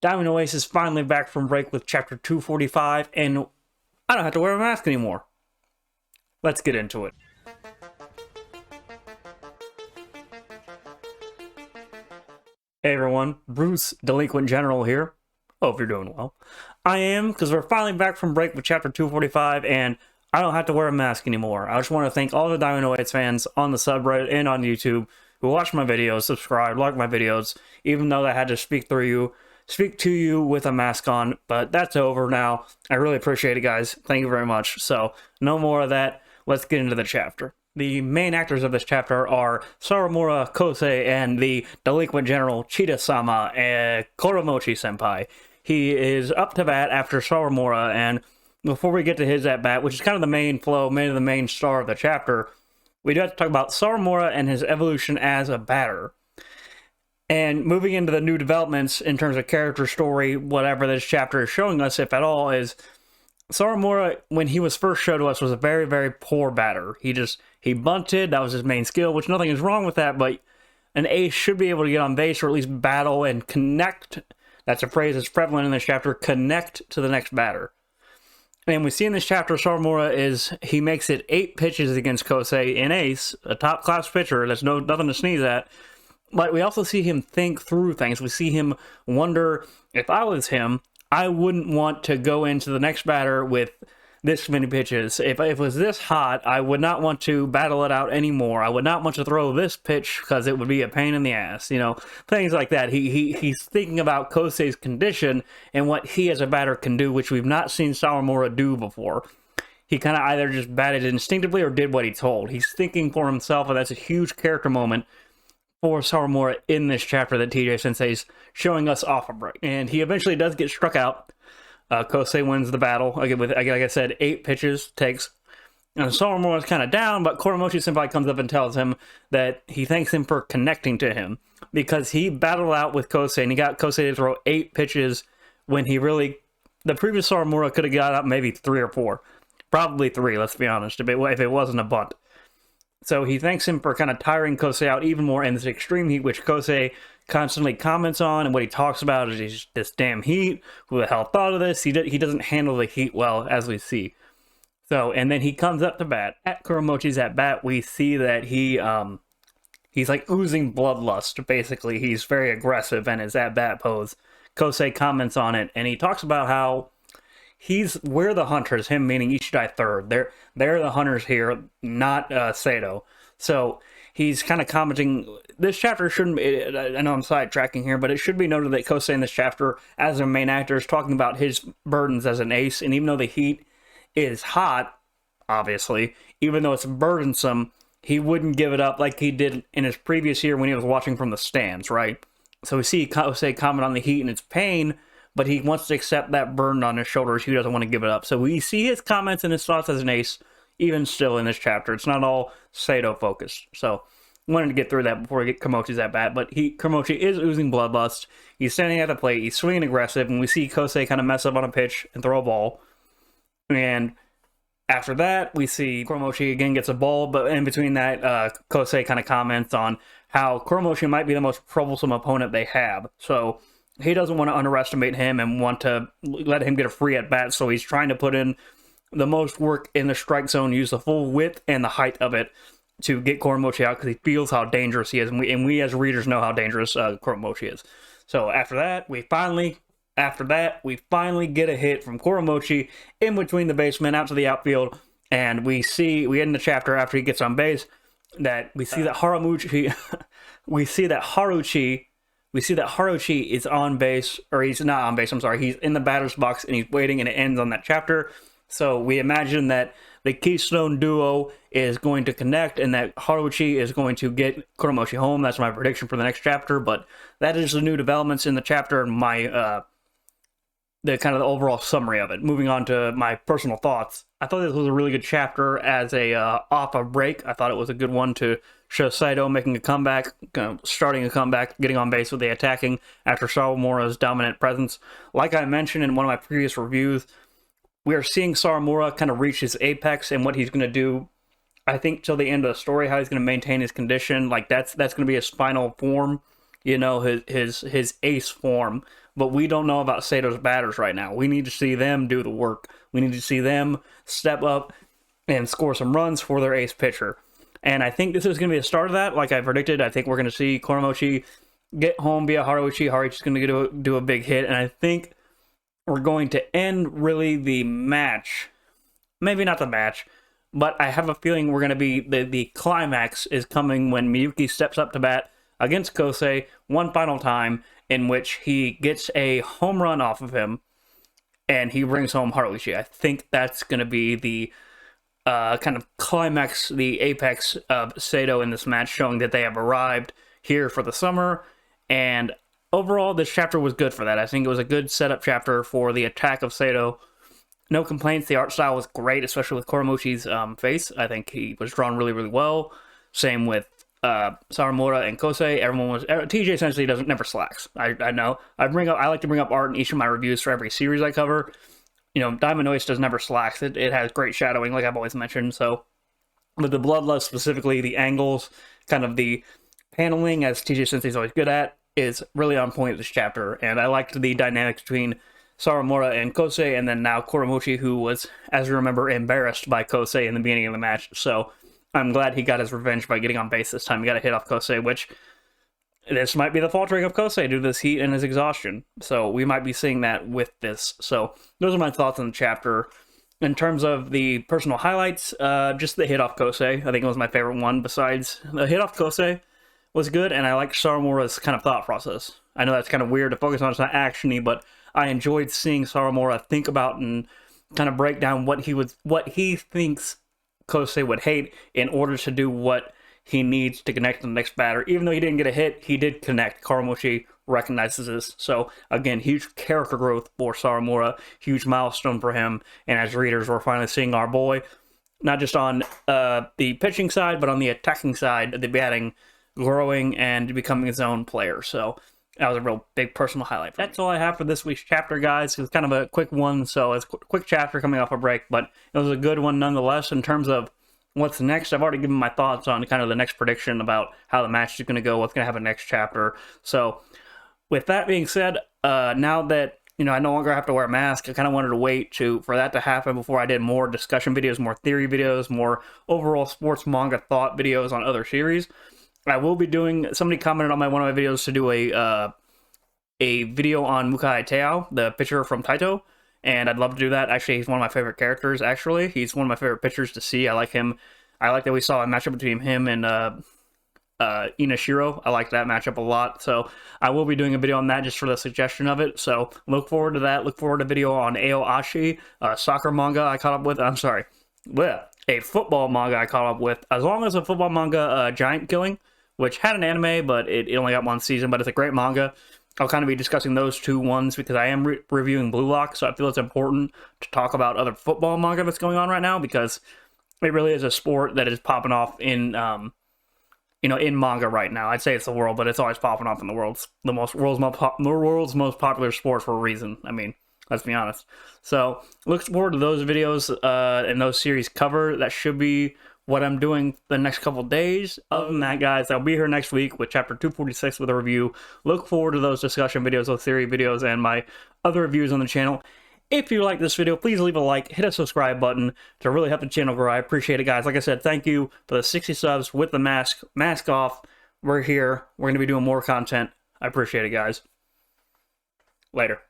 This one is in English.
Diamond Ace is finally back from break with chapter 245, and I don't have to wear a mask anymore. Let's get into it. Hey everyone, Bruce, Delinquent General here. Hope you're doing well. I am, because we're finally back from break with chapter 245, and I don't have to wear a mask anymore. I just want to thank all the Diamond Ace fans on the subreddit and on YouTube who watch my videos, subscribe, like my videos, even though I had to speak to you with a mask on, but that's over now. I really appreciate it, guys. Thank you very much. So, no more of that. Let's get into the chapter. The main actors of this chapter are Sawamura, Kousei, and the Delinquent General Cheetah-sama and Kuramochi-senpai. He is up to bat after Sawamura, and before we get to his at-bat, which is kind of the main flow, maybe the main star of the chapter, we do have to talk about Sawamura and his evolution as a batter. And moving into the new developments in terms of character story, whatever this chapter is showing us, if at all, is Sawamura, when he was first shown to us, was a very, very poor batter. He bunted, that was his main skill, which nothing is wrong with that, but an ace should be able to get on base or at least battle and connect. That's a phrase that's prevalent in this chapter, connect to the next batter. And we see in this chapter, Sawamura he makes it 8 pitches against Kousei in ace, a top-class pitcher. That's nothing to sneeze at. But we also see him think through things. We see him wonder, if I was him, I wouldn't want to go into the next batter with this many pitches. If it was this hot, I would not want to battle it out anymore. I would not want to throw this pitch because it would be a pain in the ass. You know, things like that. He's thinking about Kousei's condition and what he as a batter can do, which we've not seen Sawamura do before. He kind of either just batted instinctively or did what he told. He's thinking for himself, and that's a huge character moment for Sawamura in this chapter that TJ Sensei's showing us off a break. And he eventually does get struck out. Kousei wins the battle. Again, with, like I said, 8 pitches takes. And Sawamura's kind of down, but Kuramochi-senpai comes up and tells him that he thanks him for connecting to him. Because he battled out with Kousei, and he got Kousei to throw 8 pitches when he really... The previous Sawamura could have got up maybe 3 or 4. Probably 3, let's be honest, if it wasn't a bunt. So he thanks him for kind of tiring Kousei out even more in this extreme heat, which Kousei constantly comments on, and what he talks about is this damn heat. Who the hell thought of this? He doesn't handle the heat well, as we see. So, and then he comes up to bat. At Kuramochi's at bat, we see that he's like oozing bloodlust, basically. He's very aggressive in his at bat pose. Kousei comments on it, and he talks about how we're the hunters, him meaning Ichidai third. They're the hunters here, not Sato. So he's kind of commenting, this chapter shouldn't be, I know I'm sidetracking here, but it should be noted that Kousei in this chapter, as a main actor, is talking about his burdens as an ace, and even though the heat is hot, obviously, even though it's burdensome, he wouldn't give it up like he did in his previous year when he was watching from the stands, right? So we see Kousei comment on the heat and its pain, but he wants to accept that burden on his shoulders. He doesn't want to give it up. So we see his comments and his thoughts as an ace, even still in this chapter. It's not all Sato-focused. So wanted to get through that before we get Kuramochi's at bat. But Kuramochi is oozing bloodlust. He's standing at the plate. He's swinging aggressive. And we see Kousei kind of mess up on a pitch and throw a ball. And after that, we see Kuramochi again gets a ball. But in between that, Kousei kind of comments on how Kuramochi might be the most troublesome opponent they have. So he doesn't want to underestimate him and want to let him get a free at-bat, so he's trying to put in the most work in the strike zone, use the full width and the height of it to get Kuramochi out, because he feels how dangerous he is, and we as readers know how dangerous Kuramochi is. So after that, we finally get a hit from Kuramochi in between the basemen out to the outfield, and we end the chapter after he gets on base, that we see that Haruchi is on base, or he's not on base, I'm sorry, he's in the batter's box and he's waiting, and it ends on that chapter. So we imagine that the Keystone duo is going to connect and that Haruchi is going to get Kuramochi home. That's my prediction for the next chapter, but that is the new developments in the chapter and my, the kind of the overall summary of it. Moving on to my personal thoughts. I thought this was a really good chapter as a off a break. I thought it was a good one to show Saito making a comeback, starting a comeback, getting on base with the attacking after Sawamura's dominant presence. Like I mentioned in one of my previous reviews, we are seeing Sawamura kind of reach his apex and what he's going to do, I think, till the end of the story, how he's going to maintain his condition. Like, that's going to be his final form you know, his ace form. But we don't know about Sato's batters right now. We need to see them do the work. We need to see them step up and score some runs for their ace pitcher. And I think this is going to be the start of that. Like I predicted, I think we're going to see Kuramochi get home via Haruichi. Haruichi's going to do a big hit. And I think we're going to end really the match. Maybe not the match, but I have a feeling we're going to be, the climax is coming when Miyuki steps up to bat against Kousei one final time, in which he gets a home run off of him, and he brings home Haruichi. I think that's going to be the kind of climax, the apex of Sato in this match, showing that they have arrived here for the summer. And overall, this chapter was good for that. I think it was a good setup chapter for the attack of Sato. No complaints. The art style was great, especially with Kuramochi's face. I think he was drawn really, really well. Same with Sawamura and Kousei. Everyone was TJ essentially never slacks. I know. I like to bring up art in each of my reviews for every series I cover. You know, Diamond Noise does never slacks. It has great shadowing, like I've always mentioned. So, with the Bloodlust specifically, the angles, kind of the paneling, as TJ Sensei's always good at, is really on point this chapter. And I liked the dynamics between Sawamura and Kousei, and then now Kuramochi, who was, as you remember, embarrassed by Kousei in the beginning of the match. So I'm glad he got his revenge by getting on base this time. He got a hit off Kousei, which this might be the faltering of Kousei due to this heat and his exhaustion. So we might be seeing that with this. So those are my thoughts on the chapter. In terms of the personal highlights, just the hit off Kousei. I think it was my favorite one. Besides, the hit off Kousei was good, and I liked Sawamura's kind of thought process. I know that's kind of weird to focus on, it's not actiony, but I enjoyed seeing Sawamura think about and kind of break down what he thinks Kousei would hate in order to do what he needs to connect to the next batter. Even though he didn't get a hit, he did connect. Kuramochi recognizes this. So, again, huge character growth for Sawamura, huge milestone for him, and as readers, we're finally seeing our boy, not just on the pitching side, but on the attacking side, the batting, growing and becoming his own player. So that was a real big personal highlight. That's all I have for this week's chapter, guys. It was kind of a quick one, so it's a quick chapter coming off a break, but it was a good one nonetheless. In terms of what's next, I've already given my thoughts on kind of the next prediction about how the match is going to go, what's going to happen next chapter. So with that being said, now that I no longer have to wear a mask, I kind of wanted to wait for that to happen before I did more discussion videos, more theory videos, more overall sports manga thought videos on other series. I will be doing, somebody commented on one of my videos to do a video on Mukai Teao, the pitcher from Taito, and I'd love to do that. Actually, he's one of my favorite characters, actually. He's one of my favorite pitchers to see. I like him. I like that we saw a matchup between him and Inashiro. I like that matchup a lot, so I will be doing a video on that just for the suggestion of it, so look forward to that. Look forward to a video on Aoashi, soccer manga I caught up with. I'm sorry. A football manga I caught up with, as long as a football manga, Giant Killing, which had an anime, but it only got one season, but it's a great manga. I'll kind of be discussing those two ones because I am reviewing Blue Lock, so I feel it's important to talk about other football manga that's going on right now, because it really is a sport that is popping off in, in manga right now. I'd say it's the world, but it's always popping off in the world. The world's most popular sport for a reason. I mean, let's be honest. So look forward to those videos and those series cover. That should be what I'm doing the next couple days. Other than that, guys, I'll be here next week with chapter 246 with a review. Look forward to those discussion videos, those theory videos, and my other reviews on the channel. If you like this video, please leave a like, hit a subscribe button to really help the channel grow. I appreciate it, guys. Like I said, thank you for the 60 subs with the mask off. We're here. We're going to be doing more content. I appreciate it, guys. Later.